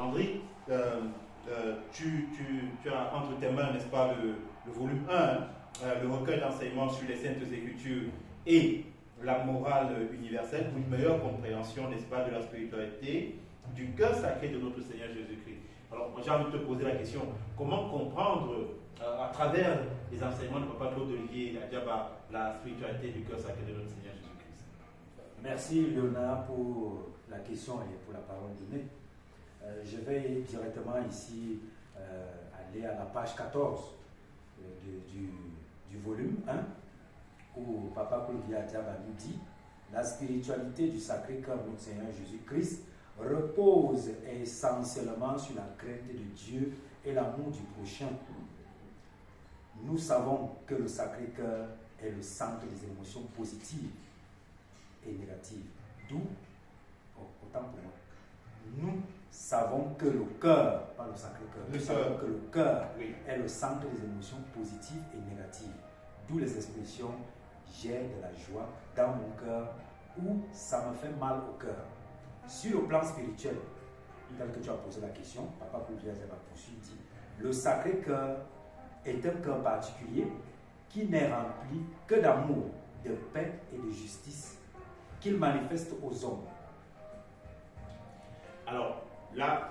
André, tu as entre tes mains, n'est-ce pas, le volume 1, le recueil d'enseignements sur les Saintes Écritures et la morale universelle pour une meilleure compréhension, n'est-ce pas, de la spiritualité, du cœur sacré de notre Seigneur Jésus-Christ. Alors, moi j'ai envie de te poser la question, comment comprendre à travers les enseignements de Papa Claude Olivier Adjaba la spiritualité du cœur sacré de notre Seigneur Jésus-Christ? Merci Léonard pour la question et pour la parole donnée. Je vais directement ici aller à la page 14 du volume 1 où Papa Claude Olivier Adjaba nous dit: la spiritualité du Sacré-Cœur de notre Seigneur Jésus-Christ repose essentiellement sur la crainte de Dieu et l'amour du prochain. Nous savons que le Sacré-Cœur est le centre des émotions positives et négatives. D'où, autant pour moi, nous savons que le cœur, pas le Sacré-Cœur, nous savons que le cœur est le centre des émotions positives et négatives. D'où les expressions « j'ai de la joie dans mon cœur » ou « ça me fait mal au cœur ». Sur le plan spirituel, tel que tu as posé la question, Papa Claude va poursuivre, dit: le Sacré-Cœur est un cœur particulier qui n'est rempli que d'amour, de paix et de justice qu'il manifeste aux hommes. Alors là,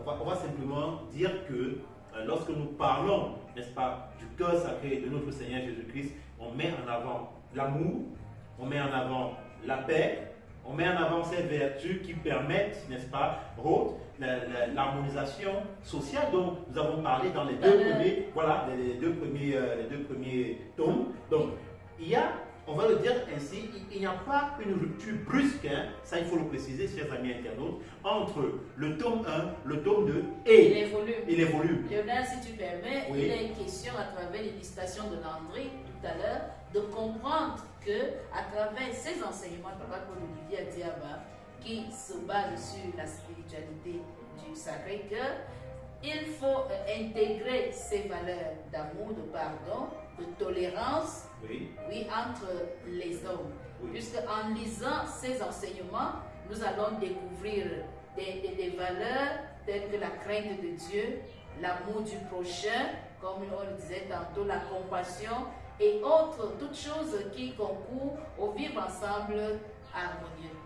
on va simplement dire que lorsque nous parlons, n'est-ce pas, du cœur sacré de notre Seigneur Jésus-Christ, on met en avant l'amour, on met en avant la paix, on met en avant ces vertus qui permettent, n'est-ce pas, l'harmonisation sociale dont nous avons parlé dans les deux premiers tomes. Donc, on va le dire ainsi, il n'y a pas une rupture brusque, ça il faut le préciser, chers amis internautes, entre le tome 1, le tome 2 et les volumes. Léonard, si tu permets, il y a une question à travers l'illustration de Landry tout à l'heure, de comprendre que à travers ces enseignements de Papa Claude Olivier Adjaba, qui se basent sur la spiritualité du Sacré-Cœur, il faut intégrer ces valeurs d'amour, de pardon, de tolérance, entre les hommes. Puisque en lisant ces enseignements, nous allons découvrir des valeurs telles que la crainte de Dieu, l'amour du prochain, comme on le disait tantôt, la compassion et autres, toutes choses qui concourent au vivre ensemble harmonieux.